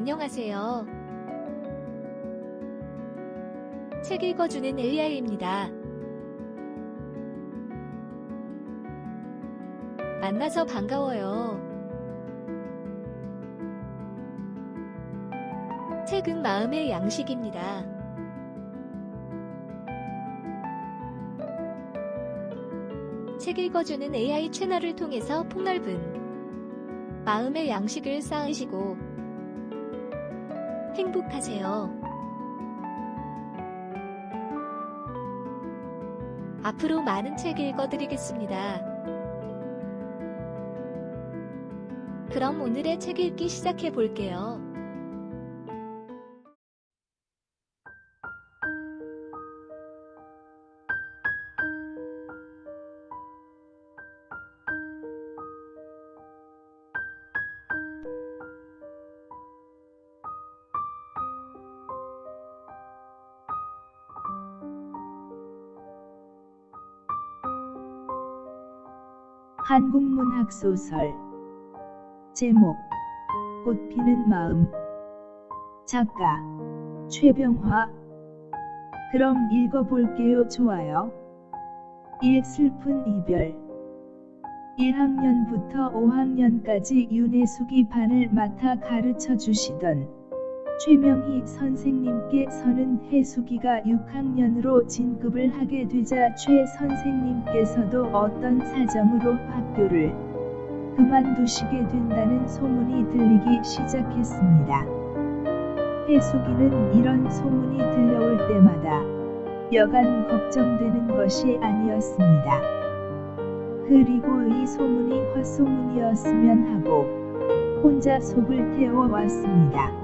안녕하세요. 책 읽어주는 AI입니다. 만나서 반가워요. 책은 마음의 양식입니다. 책 읽어주는 AI 채널을 통해서 폭넓은 마음의 양식을 쌓으시고 행복하세요. 앞으로 많은 책 읽어드리겠습니다. 그럼 오늘의 책 읽기 시작해 볼게요. 한국문학소설 제목 꽃피는 마음 작가 최병화 그럼 읽어볼게요. 좋아요. 1. 슬픈 이별 1학년부터 5학년까지 윤혜숙이 반을 맡아 가르쳐 주시던 최명희 선생님께서는 혜숙이가 6학년으로 진급을 하게 되자 최 선생님께서도 어떤 사정으로 학교를 그만두시게 된다는 소문이 들리기 시작했습니다. 혜숙이는 이런 소문이 들려올 때마다 여간 걱정되는 것이 아니었습니다. 그리고 이 소문이 헛소문이었으면 하고 혼자 속을 태워왔습니다.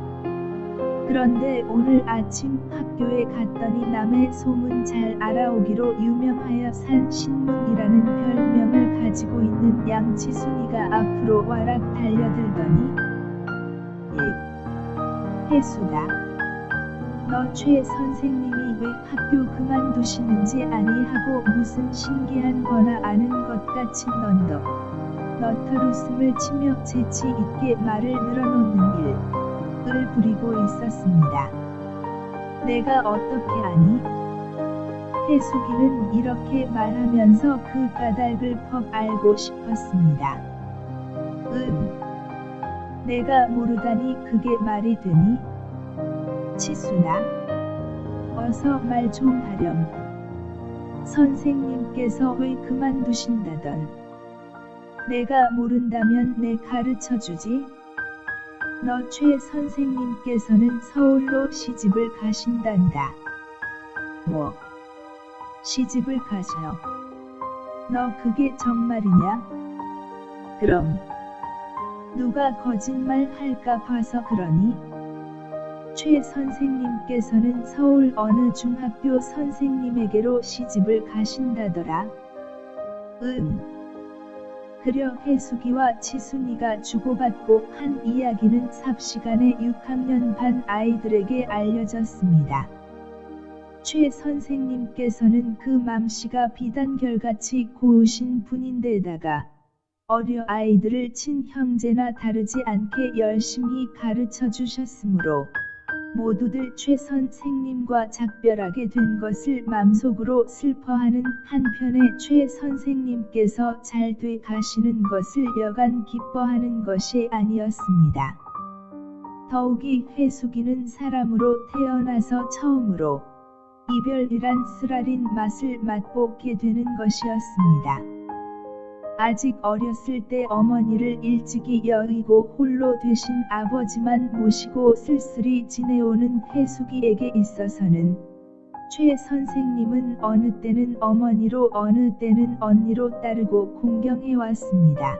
그런데 오늘 아침 학교에 갔더니 남의 소문 잘 알아오기로 유명하여 산신문이라는 별명을 가지고 있는 양치순이가 앞으로 와락 달려들더니 혜수다. 너 최 선생님이 왜 학교 그만두시는지 아니 하고 무슨 신기한 거나 아는 것 같이 넌더 너털웃음을 치며 재치 있게 말을 늘어놓는 을 부리고 있었습니다. 내가 어떻게 아니? 혜숙이는 이렇게 말하면서 그 까닭을 퍽 알고 싶었습니다. 내가 모르다니 그게 말이 되니? 치수나 어서 말 좀 하렴. 선생님께서 왜 그만두신다던? 내가 모른다면 내 가르쳐주지? 너 최 선생님께서는 서울로 시집을 가신단다. 뭐? 시집을 가셔? 너 그게 정말이냐? 그럼 누가 거짓말 할까 봐서 그러니? 최 선생님께서는 서울 어느 중학교 선생님에게로 시집을 가신다더라. 그려 혜숙이와 치순이가 주고받고 한 이야기는 삽시간에 6학년 반 아이들에게 알려졌습니다. 최 선생님께서는 그 맘씨가 비단결같이 고우신 분인데다가 어려 아이들을 친형제나 다르지 않게 열심히 가르쳐 주셨으므로 모두들 최 선생님과 작별하게 된 것을 맘속으로 슬퍼하는 한편에 최 선생님께서 잘 돼 가시는 것을 여간 기뻐하는 것이 아니었습니다. 더욱이 혜숙이는 사람으로 태어나서 처음으로 이별이란 쓰라린 맛을 맛보게 되는 것이었습니다. 아직 어렸을 때 어머니를 일찍이 여의고 홀로 되신 아버지만 모시고 쓸쓸히 지내오는 혜숙이에게 있어서는 최 선생님은 어느 때는 어머니로 어느 때는 언니로 따르고 공경해왔습니다.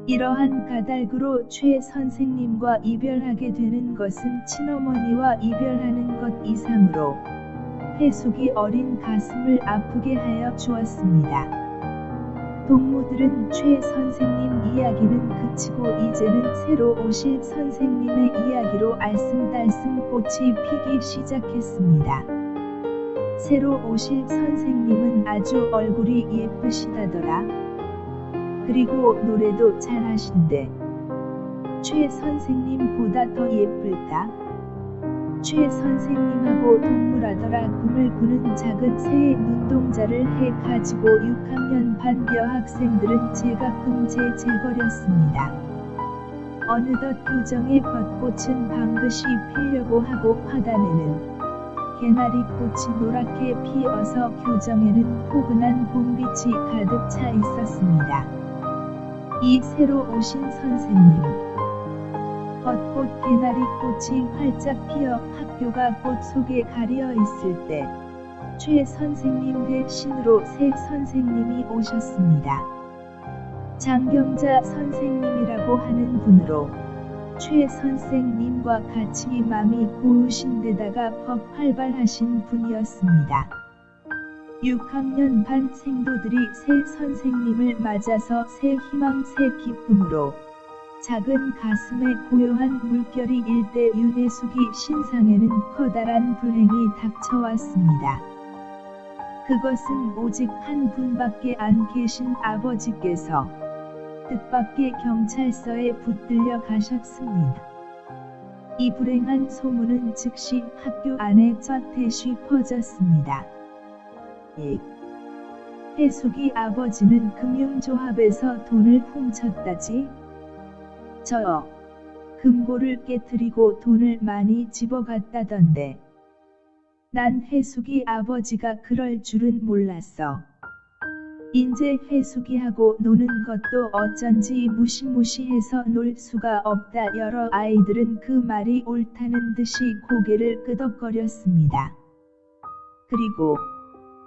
이러한 까닭으로 최 선생님과 이별하게 되는 것은 친어머니와 이별하는 것 이상으로 혜숙이 어린 가슴을 아프게 하여 주었습니다. 동무들은 최 선생님 이야기는 그치고 이제는 새로 오실 선생님의 이야기로 알쏭달쏭 꽃이 피기 시작했습니다. 새로 오실 선생님은 아주 얼굴이 예쁘시다더라. 그리고 노래도 잘하신대. 최 선생님보다 더 예쁠다. 최 선생님하고 동물하더라. 꿈을 꾸는 작은 새의 눈동자를 해가지고 6학년 반 여학생들은 제가끔 제거렸습니다. 어느덧 교정의 벚꽃은 방긋이 피려고 하고 화단에는 개나리꽃이 노랗게 피어서 교정에는 포근한 봄빛이 가득 차 있었습니다. 이 새로 오신 선생님. 벚꽃 개나리꽃이 활짝 피어 학교가 꽃 속에 가려 있을 때 최 선생님 대신으로 새 선생님이 오셨습니다. 장경자 선생님이라고 하는 분으로 최 선생님과 같이 맘이 고우신 데다가 법 활발하신 분이었습니다. 6학년 반 생도들이 새 선생님을 맞아서 새 희망 새 기쁨으로 작은 가슴에 고요한 물결이 일 때 윤혜숙이 신상에는 커다란 불행이 닥쳐왔습니다. 그것은 오직 한 분밖에 안 계신 아버지께서 뜻밖의 경찰서에 붙들려 가셨습니다. 이 불행한 소문은 즉시 학교 안에 쫙대시 퍼졌습니다. 혜숙이 아버지는 금융조합에서 돈을 훔쳤다지? 저 금고를 깨트리고 돈을 많이 집어갔다던데. 난 혜숙이 아버지가 그럴 줄은 몰랐어. 인제 혜숙이하고 노는 것도 어쩐지 무시무시해서 놀 수가 없다. 여러 아이들은 그 말이 옳다는 듯이 고개를 끄덕거렸습니다. 그리고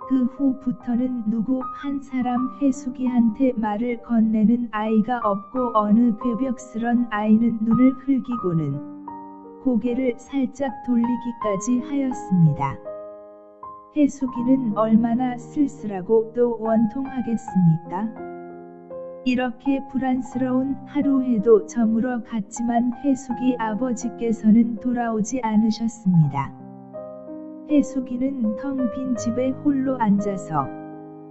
그 후부터는 누구 한 사람 혜숙이한테 말을 건네는 아이가 없고 어느 괴벽스런 아이는 눈을 흘기고는 고개를 살짝 돌리기까지 하였습니다. 혜숙이는 얼마나 쓸쓸하고 또 원통하겠습니까? 이렇게 불안스러운 하루에도 저물어 갔지만 혜숙이 아버지께서는 돌아오지 않으셨습니다. 혜숙이는 텅 빈 집에 홀로 앉아서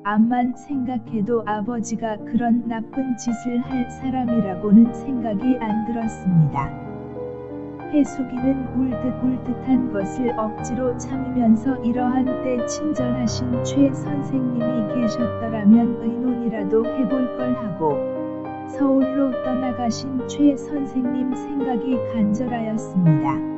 암만 생각해도 아버지가 그런 나쁜 짓을 할 사람이라고는 생각이 안 들었습니다. 혜숙이는 울듯한 것을 억지로 참으면서 이러한 때 친절하신 최 선생님이 계셨더라면 의논이라도 해볼 걸 하고 서울로 떠나가신 최 선생님 생각이 간절하였습니다.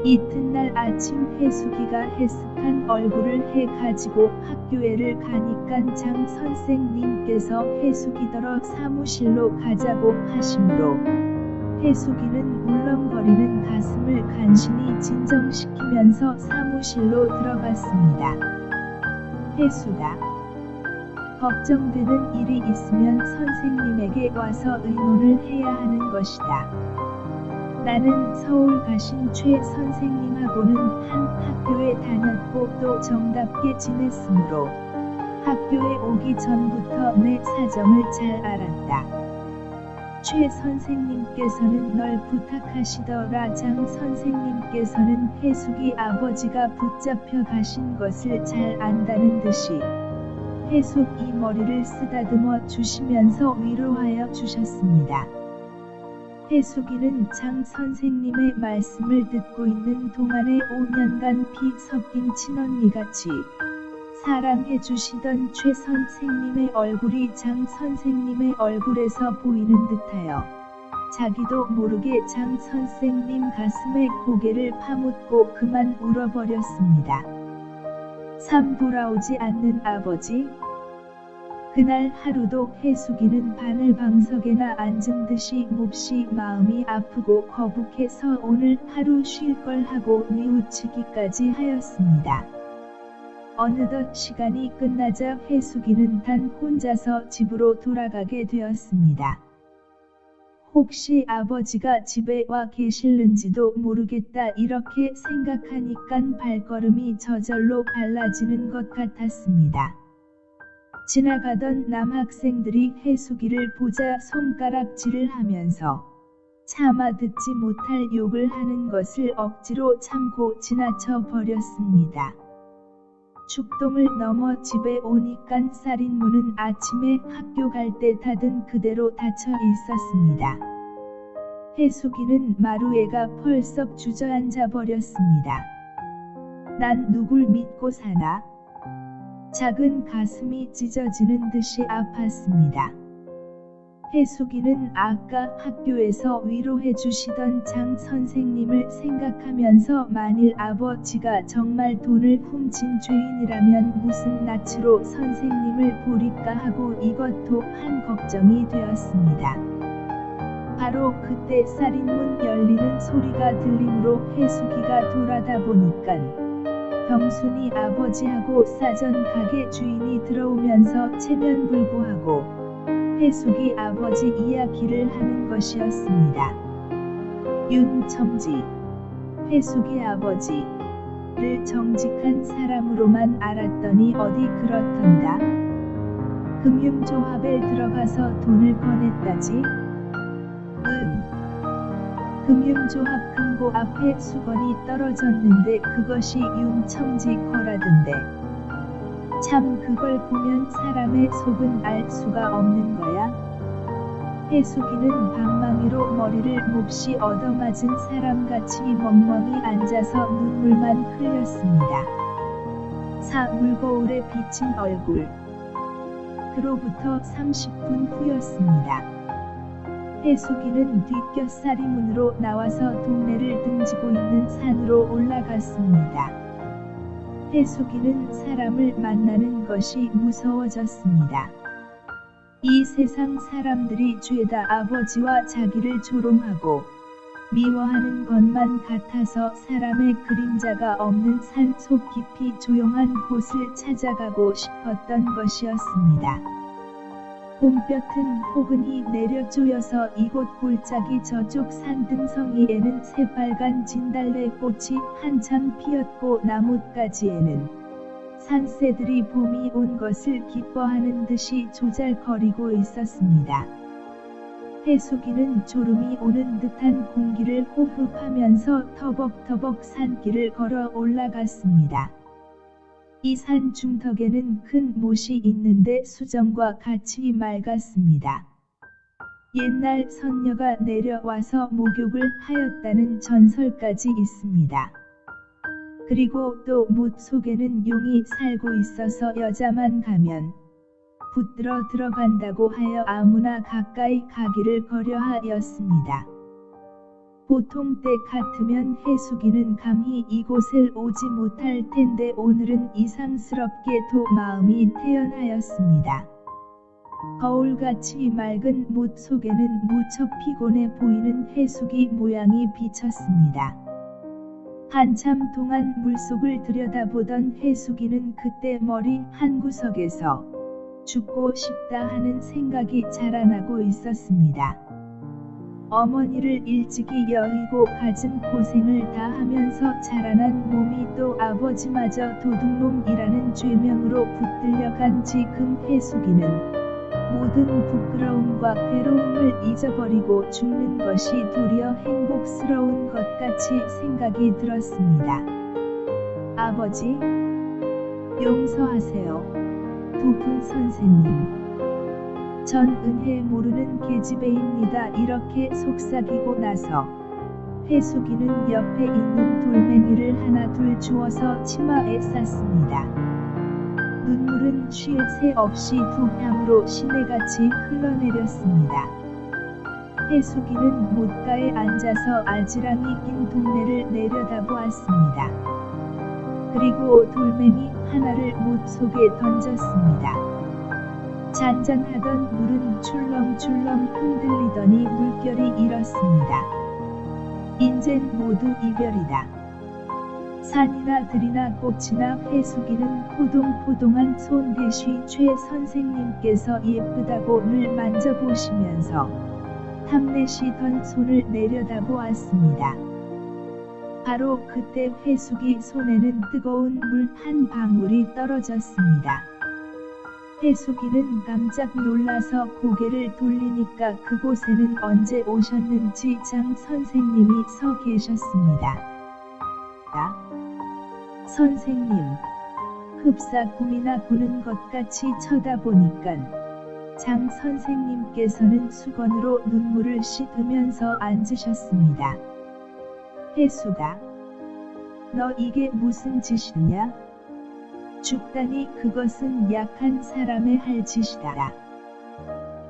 이튿날 아침 혜숙이가 해숙한 얼굴을 해가지고 학교에를 가니깐 장 선생님께서 혜숙이더러 사무실로 가자고 하시므로 혜숙이는 울렁거리는 가슴을 간신히 진정시키면서 사무실로 들어갔습니다. 혜숙아, 걱정되는 일이 있으면 선생님에게 와서 의논을 해야 하는 것이다. 나는 서울 가신 최 선생님하고는 한 학교에 다녔고 또 정답게 지냈으므로 학교에 오기 전부터 내 사정을 잘 알았다. 최 선생님께서는 널 부탁하시더라. 장 선생님께서는 혜숙이 아버지가 붙잡혀 가신 것을 잘 안다는 듯이 혜숙이 머리를 쓰다듬어 주시면서 위로하여 주셨습니다. 혜숙이는 장 선생님의 말씀을 듣고 있는 동안에 5년간 피 섞인 친언니같이 사랑해 주시던 최 선생님의 얼굴이 장 선생님의 얼굴에서 보이는 듯하여 자기도 모르게 장 선생님 가슴에 고개를 파묻고 그만 울어버렸습니다. 삼 돌아오지 않는 아버지? 그날 하루도 혜숙이는 바늘방석에나 앉은 듯이 몹시 마음이 아프고 거북해서 오늘 하루 쉴 걸 하고 뉘우치기까지 하였습니다. 어느덧 시간이 끝나자 혜숙이는 단 혼자서 집으로 돌아가게 되었습니다. 혹시 아버지가 집에 와 계실는지도 모르겠다 이렇게 생각하니깐 발걸음이 저절로 빨라지는 것 같았습니다. 지나가던 남학생들이 혜숙이를 보자 손가락질을 하면서 차마 듣지 못할 욕을 하는 것을 억지로 참고 지나쳐 버렸습니다. 축동을 넘어 집에 오니깐 살인문은 아침에 학교 갈 때 닫은 그대로 닫혀 있었습니다. 해숙이는 마루에가 펄썩 주저앉아 버렸습니다. 난 누굴 믿고 사나? 작은 가슴이 찢어지는 듯이 아팠습니다. 해숙이는 아까 학교에서 위로해 주시던 장 선생님을 생각하면서 만일 아버지가 정말 돈을 훔친 죄인이라면 무슨 낯으로 선생님을 보릴까 하고 이것도 한 걱정이 되었습니다. 바로 그때 살인문 열리는 소리가 들리므로 해숙이가 돌아다 보니깐 병순이 아버지하고 싸전 가게 주인이 들어오면서 체면불고하고 해숙이 아버지 이야기를 하는 것이었습니다. 윤첨지, 해숙이 아버지를 정직한 사람으로만 알았더니 어디 그렇던가? 금융조합에 들어가서 돈을 꺼냈다지? 금융조합 금고 앞에 수건이 떨어졌는데 그것이 윤첨지 거라던데. 참 그걸 보면 사람의 속은 알 수가 없는 거야. 해숙이는 방망이로 머리를 몹시 얻어맞은 사람같이 멍멍이 앉아서 눈물만 흘렸습니다. 물거울에 비친 얼굴. 그로부터 30분 후였습니다. 해숙이는 뒷곁살이 문으로 나와서 동네를 등지고 있는 산으로 올라갔습니다. 해숙이는 사람을 만나는 것이 무서워졌습니다. 이 세상 사람들이 죄다 아버지와 자기를 조롱하고 미워하는 것만 같아서 사람의 그림자가 없는 산 속 깊이 조용한 곳을 찾아가고 싶었던 것이었습니다. 봄볕은 포근히 내려 쪼여서 이곳 골짜기 저쪽 산등성이에는 새빨간 진달래 꽃이 한참 피었고 나뭇가지에는 산새들이 봄이 온 것을 기뻐하는 듯이 조잘거리고 있었습니다. 해숙이는 졸음이 오는 듯한 공기를 호흡하면서 터벅터벅 산길을 걸어 올라갔습니다. 이 산 중턱에는 큰 못이 있는데 수정과 같이 맑았습니다. 옛날 선녀가 내려와서 목욕을 하였다는 전설까지 있습니다. 그리고 또 못 속에는 용이 살고 있어서 여자만 가면 붙들어 들어간다고 하여 아무나 가까이 가기를 거려하였습니다. 보통 때 같으면 해숙이는 감히 이곳을 오지 못할 텐데 오늘은 이상스럽게도 마음이 태연하였습니다. 거울같이 맑은 못 속에는 무척 피곤해 보이는 해숙이 모양이 비쳤습니다. 한참 동안 물속을 들여다보던 해숙이는 그때 머리 한구석에서 죽고 싶다 하는 생각이 자라나고 있었습니다. 어머니를 일찍이 여의고 가진 고생을 다 하면서 자라난 몸이 또 아버지마저 도둑놈이라는 죄명으로 붙들려간 지금 해숙이는 모든 부끄러움과 괴로움을 잊어버리고 죽는 것이 도리어 행복스러운 것 같이 생각이 들었습니다. 아버지, 용서하세요. 두분 선생님. 전 은혜 모르는 계집애입니다. 이렇게 속삭이고 나서 해숙이는 옆에 있는 돌멩이를 하나 둘 주워서 치마에 쌌습니다. 눈물은 쉴 새 없이 두 뺨으로 시내같이 흘러내렸습니다. 해숙이는 못가에 앉아서 아지랑이 낀 동네를 내려다보았습니다. 그리고 돌멩이 하나를 못 속에 던졌습니다. 잔잔하던 물은 출렁출렁 흔들리더니 물결이 일었습니다. 인젠 모두 이별이다. 산이나 들이나 꽃이나 해숙이는 포동포동한 손대쉬 최 선생님께서 예쁘다고 늘 만져보시면서 탐내시던 손을 내려다보았습니다. 바로 그때 해숙이 손에는 뜨거운 물 한 방울이 떨어졌습니다. 해숙이는 깜짝 놀라서 고개를 돌리니까 그곳에는 언제 오셨는지 장 선생님이 서 계셨습니다. 선생님, 흡사 꿈이나 꾸는 것 같이 쳐다보니깐 장 선생님께서는 수건으로 눈물을 씻으면서 앉으셨습니다. 혜수가 너 이게 무슨 짓이냐? 죽다니 그것은 약한 사람의 할 짓이다.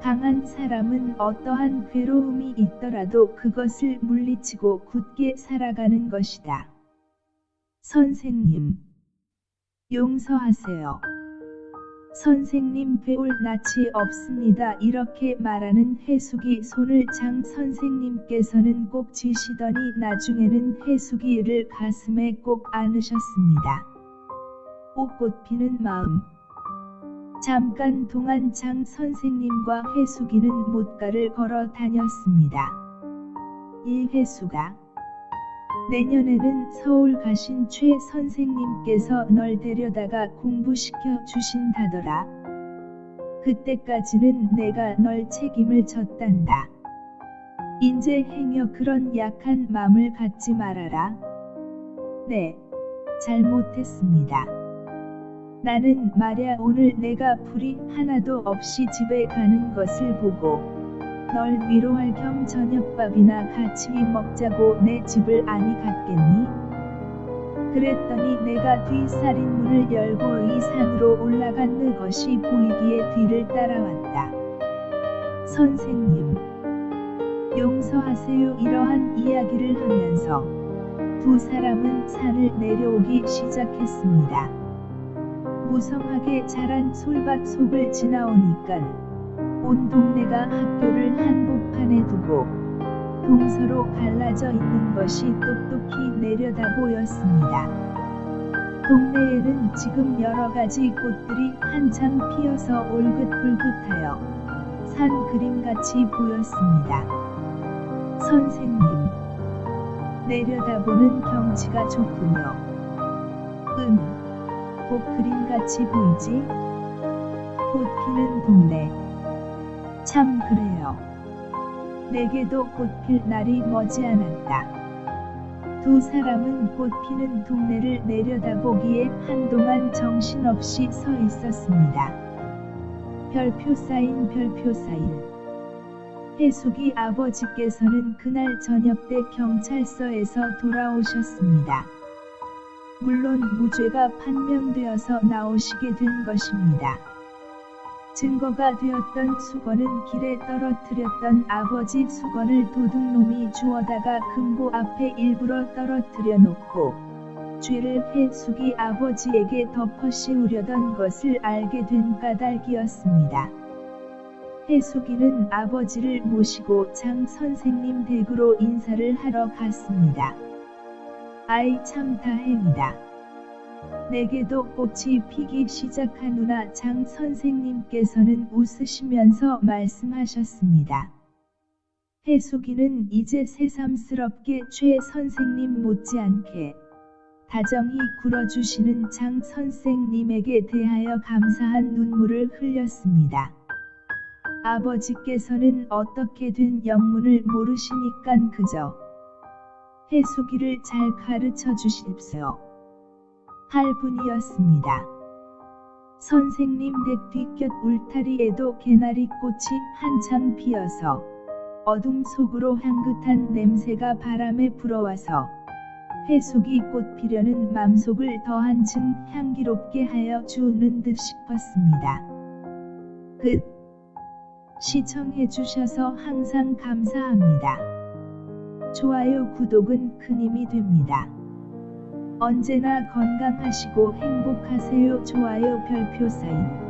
강한 사람은 어떠한 괴로움이 있더라도 그것을 물리치고 굳게 살아가는 것이다. 선생님, 용서하세요. 선생님 배울 낯이 없습니다. 이렇게 말하는 혜숙이 손을 장 선생님께서는 꼭 쥐시더니 나중에는 혜숙이를 가슴에 꼭 안으셨습니다. 옷꽃 피는 마음. 잠깐 동안 장 선생님과 혜숙이는 못가를 걸어 다녔습니다. 이 혜숙아, 내년에는 서울 가신 최 선생님께서 널 데려다가 공부시켜 주신다더라. 그때까지는 내가 널 책임을 졌단다. 인제 행여 그런 약한 맘을 갖지 말아라. 네, 잘못했습니다. 나는 말야 오늘 내가 불이 하나도 없이 집에 가는 것을 보고 널 위로할 겸 저녁밥이나 같이 먹자고 내 집을 아니 갔겠니? 그랬더니 내가 뒷살인문을 열고 이 산으로 올라간 것이 보이기에 뒤를 따라왔다. 선생님, 용서하세요. 이러한 이야기를 하면서 두 사람은 산을 내려오기 시작했습니다. 무성하게 자란 솔밭 속을 지나오니깐 온 동네가 학교를 한복판에 두고 동서로 갈라져 있는 것이 똑똑히 내려다 보였습니다. 동네에는 지금 여러 가지 꽃들이 한창 피어서 올긋불긋하여 산 그림같이 보였습니다. 선생님, 내려다보는 경치가 좋군요. 꽃 그림같이 보이지? 꽃 피는 동네. 참 그래요. 내게도 꽃 필 날이 머지않았다. 두 사람은 꽃 피는 동네를 내려다보기에 한동안 정신없이 서 있었습니다. 별표 쌓인 별표 쌓인. 혜숙이 아버지께서는 그날 저녁 때 경찰서에서 돌아오셨습니다. 물론 무죄가 판명되어서 나오시게 된 것입니다. 증거가 되었던 수건은 길에 떨어뜨렸던 아버지 수건을 도둑놈이 주워다가 금고 앞에 일부러 떨어뜨려 놓고 죄를 혜숙이 아버지에게 덮어 씌우려던 것을 알게 된 까닭이었습니다. 혜숙이는 아버지를 모시고 장 선생님 댁으로 인사를 하러 갔습니다. 아이 참 다행이다. 내게도 꽃이 피기 시작하누나 장 선생님께서는 웃으시면서 말씀하셨습니다. 혜숙이는 이제 새삼스럽게 최 선생님 못지않게 다정히 굴어주시는 장 선생님에게 대하여 감사한 눈물을 흘렸습니다. 아버지께서는 어떻게 된 영문을 모르시니깐 그저 혜숙이를 잘 가르쳐 주십시오. 할 뿐이었습니다. 선생님 댁 뒤곁 울타리에도 개나리 꽃이 한창 피어서 어둠 속으로 향긋한 냄새가 바람에 불어와서 혜숙이 꽃 피려는 맘속을 더 한층 향기롭게 하여 주는 듯 싶었습니다. 시청해주셔서 항상 감사합니다. 좋아요 구독은 큰 힘이 됩니다. 언제나 건강하시고 행복하세요. 좋아요 별표 사인.